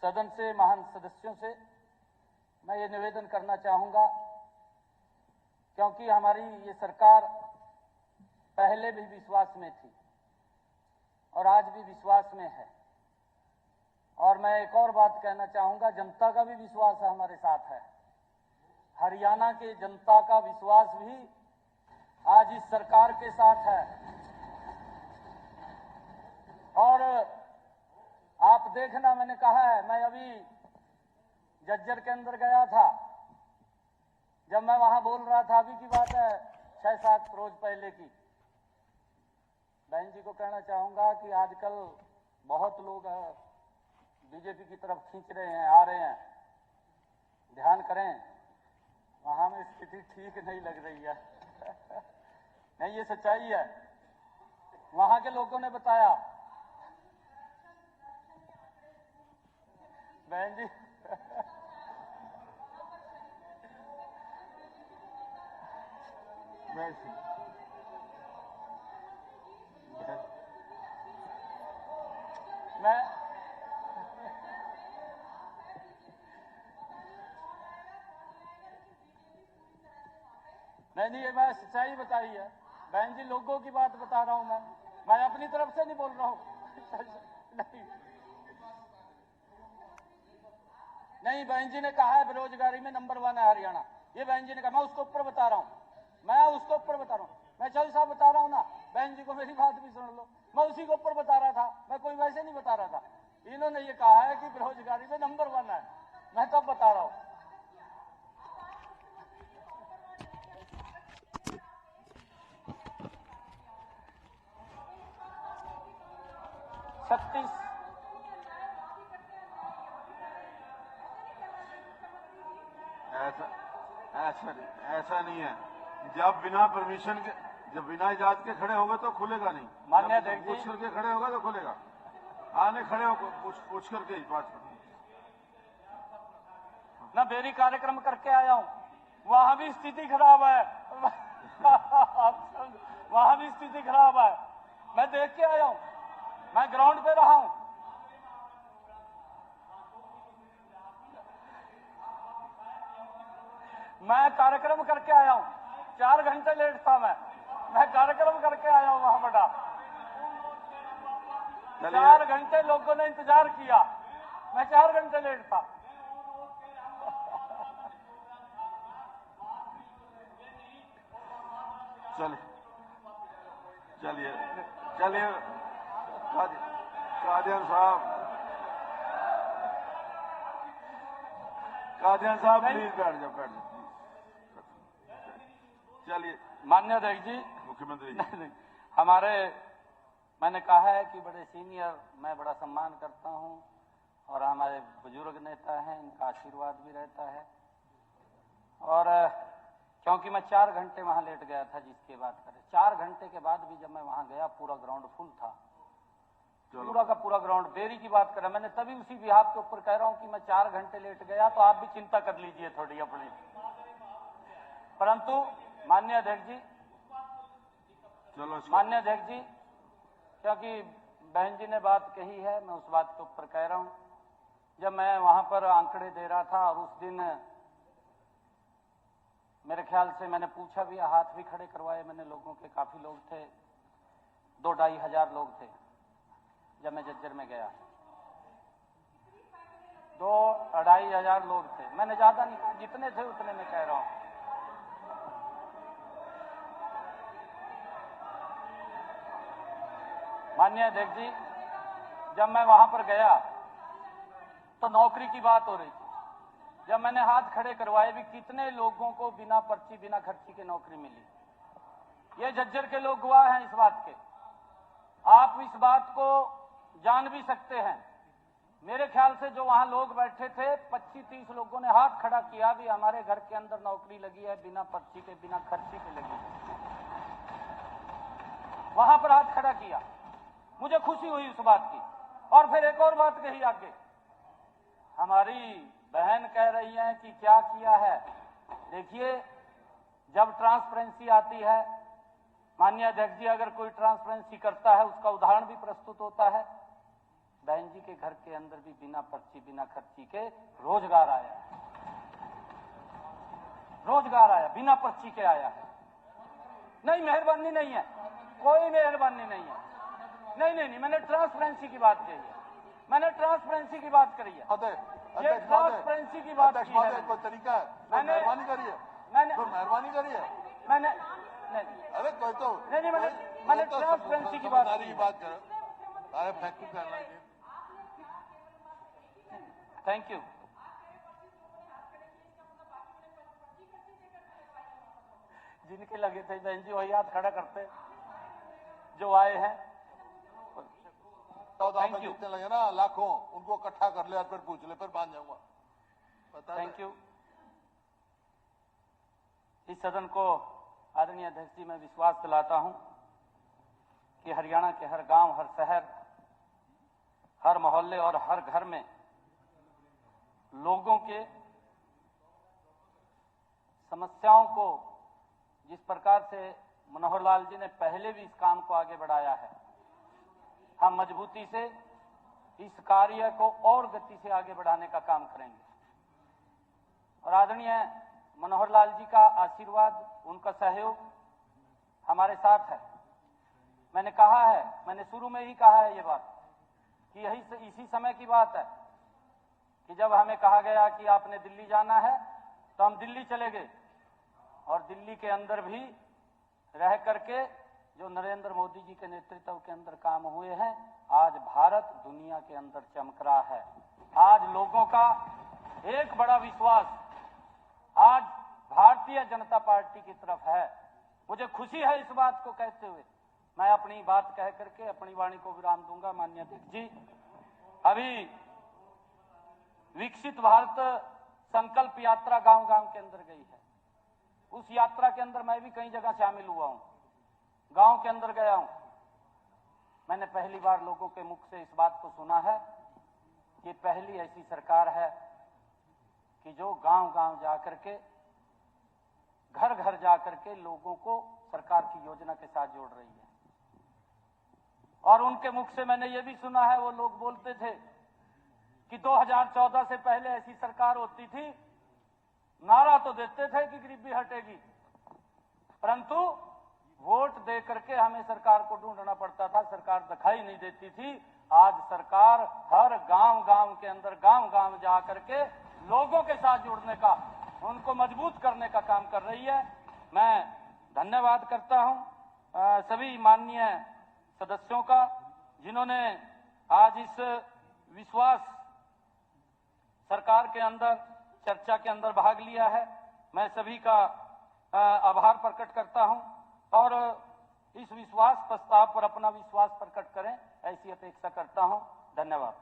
सदन से महान सदस्यों से मैं ये निवेदन करना चाहूंगा, क्योंकि हमारी ये सरकार पहले भी विश्वास में थी और आज भी विश्वास में है। और मैं एक और बात कहना चाहूंगा, जनता का भी विश्वास हमारे साथ है। हरियाणा के जनता का विश्वास भी आज इस सरकार के साथ है। और आप देखना, मैंने कहा है, मैं अभी जज्जर के अंदर गया था। जब मैं वहां बोल रहा था, अभी की बात है 6-7 रोज पहले की, बहन जी को कहना चाहूंगा कि आजकल बहुत लोग बीजेपी की तरफ खींच रहे हैं, आ रहे हैं। ध्यान करें, वहां में स्थिति ठीक नहीं लग रही है। नहीं, ये सच्चाई है। वहां के लोगों ने बताया, बहन जी नहीं, ये मैं सच्चाई बताई है बहन जी, लोगों की बात बता रहा हूं। मैं अपनी तरफ से नहीं बोल रहा हूं। नहीं, बहन जी ने कहा है बेरोजगारी में नंबर 1 है हरियाणा। ये बहन जी ने कहा, मैं उसको ऊपर बता रहा हूं। मैं चौधरी साहब बता रहा हूं ना, बहन जी को मेरी बात भी सुन लो। मैं उसी को ऊपर बता रहा था, मैं कोई वैसे नहीं बता रहा था। इन्होंने ये कहा है कि बेरोजगारी में नंबर 1 है, मैं तब बता रहा हूं। ऐसा नहीं है। जब बिना परमिशन के, जब बिना इजाजत के खड़े होगे तो खुलेगा नहीं। मान्य अध्यक्ष जी, पूछ करके खड़े होगा तो खुलेगा। आने खड़े हो, पूछ करके ही बात करो। ना बेरी कार्यक्रम करके आया हूं, वहां भी स्थिति खराब है। वहां भी स्थिति खराब है। मैं देख के आया हूं, मैं ग्राउंड पे रहा हूं। मैं कार्यक्रम करके आया हूं, 4 घंटे लेट था। मैं कार्यक्रम करके आया हूं वहां बड़ा। 4 घंटे लोगों ने इंतजार किया, मैं 4 घंटे लेट था। चलिए कादियान साहब प्लीज बैठ जाओ। चलिए, माननीय अध्यक्ष जी, मुख्यमंत्री जी, हमारे, मैंने कहा है कि बड़े सीनियर, मैं बड़ा सम्मान करता हूं और हमारे बुजुर्ग नेता हैं, इनका आशीर्वाद भी रहता है। और क्योंकि मैं 4 घंटे वहां लेट गया था, जिसकी बात करें, 4 घंटे के बाद भी जब मैं वहां गया, पूरा ग्राउंड फुल था। पूरा का पूरा ग्राउंड। बेरी की बात करें, मैंने तभी उसी बिहाफ के ऊपर कह रहा हूं कि मैं 4 घंटे लेट गया, तो आप भी चिंता कर लीजिए थोड़ी अपनी। परंतु माननीय अध्यक्ष जी, माननीय अध्यक्ष जी, क्योंकि बहन जी ने बात कही है, मैं उस बात के ऊपर कह रहा हूं। जब मैं वहां पर आंकड़े दे रहा था, और उस दिन मेरे ख्याल से मैंने पूछा भी, हाथ भी खड़े करवाए मैंने लोगों के, काफी लोग थे, 2-2.5 हजार लोग थे। जब मैं जज्जर में गया, 2-2.5 हजार लोग थे। मैंने ज्यादा नहीं कहा, जितने थे उतने में कह रहा हूं। माननीय अध्यक्ष जी, जब मैं वहां पर गया तो नौकरी की बात हो रही थी। जब मैंने हाथ खड़े करवाए भी, कितने लोगों को बिना पर्ची, बिना खर्ची के नौकरी मिली। ये जज्जर के लोग गवाह हैं इस बात के। आप इस बात को जान भी सकते हैं। मेरे ख्याल से जो वहां लोग बैठे थे, 25-30 लोगों ने हाथ खड़ा किया भी, हमारे घर के अंदर नौकरी लगी है, बिना पर्ची के, बिना खर्ची के लगी है। वहां पर हाथ खड़ा किया, मुझे खुशी हुई उस बात की। और फिर एक और बात कही आगे, हमारी बहन कह रही है कि क्या किया है। देखिए, जब ट्रांसपेरेंसी आती है, माननीय अध्यक्ष जी, अगर कोई ट्रांसपेरेंसी करता है, उसका उदाहरण भी प्रस्तुत होता है। बहन जी के घर के अंदर भी बिना पर्ची बिना खर्ची के रोजगार आया है, रोजगार आया, बिना पर्ची के आया है। नहीं, मेहरबानी नहीं है, कोई मेहरबानी नहीं है। नहीं, मैंने ट्रांसपेरेंसी की बात कही है, मैंने ट्रांसपेरेंसी की बात करी है, ये ट्रांसपेरेंसी की बात की है। कोई तरीका है? मैंने मेहरबानी करिए, मैंने मेहरबानी करिए। मैंने अरे कोई तो नहीं, मैंने ट्रांसपेरेंसी की बात करो। अरे फैक्ट्री करना चाहिए। Thank you. जिनके लगे थे बहन जी वही हाथ खड़ा करते जो आए हैं। Thank you. जितने लगे ना लाखों, उनको इकट्ठा कर ले और फिर पूछ ले, फिर बांध जाऊंगा। Thank you. इस सदन को आदरणीय अध्यक्ष जी, मैं विश्वास दिलाता हूं कि हरियाणा के हर गांव, हर शहर, हर मोहल्ले और हर घर में लोगों के समस्याओं को जिस प्रकार से मनोहर लाल जी ने पहले भी इस काम को आगे बढ़ाया है, हम मजबूती से इस कार्य को और गति से आगे बढ़ाने का काम करेंगे। और आदरणीय मनोहर लाल जी का आशीर्वाद, उनका सहयोग हमारे साथ है। मैंने कहा है, मैंने शुरू में ही कहा है ये बात कि इसी समय की बात है कि जब हमें कहा गया कि आपने दिल्ली जाना है, तो हम दिल्ली चले गए और दिल्ली के अंदर भी रह करके जो नरेंद्र मोदी जी के नेतृत्व के अंदर काम हुए हैं, आज भारत दुनिया के अंदर चमक रहा है। आज लोगों का एक बड़ा विश्वास आज भारतीय जनता पार्टी की तरफ है। मुझे खुशी है इस बात को कहते हुए। मैं अपनी बात कह करके अपनी वाणी को विराम दूंगा। माननीय अध्यक्ष जी, अभी विकसित भारत संकल्प यात्रा गांव-गांव के अंदर गई है। उस यात्रा के अंदर मैं भी कई जगह शामिल हुआ हूं, गांव के अंदर गया हूं। मैंने पहली बार लोगों के मुख से इस बात को सुना है कि पहली ऐसी सरकार है कि जो गांव-गांव जाकर के, घर-घर जाकर के लोगों को सरकार की योजना के साथ जोड़ रही है। और उनके मुख से मैंने ये भी सुना है, वो लोग बोलते थे कि 2014 से पहले ऐसी सरकार होती थी, नारा तो देते थे कि गरीबी हटेगी, परंतु वोट दे करके हमें सरकार को ढूंढना पड़ता था, सरकार दिखाई नहीं देती थी। आज सरकार हर गांव-गांव के अंदर, गांव-गांव जा करके लोगों के साथ जुड़ने का, उनको मजबूत करने का काम कर रही है। मैं धन्यवाद करता हूं सभी माननीय सदस्यों का, जिन्होंने आज इस विश्वास सरकार के अंदर चर्चा के अंदर भाग लिया है। मैं सभी का आभार प्रकट करता हूं और इस विश्वास प्रस्ताव पर अपना विश्वास प्रकट करें, ऐसी अपेक्षा करता हूं। धन्यवाद।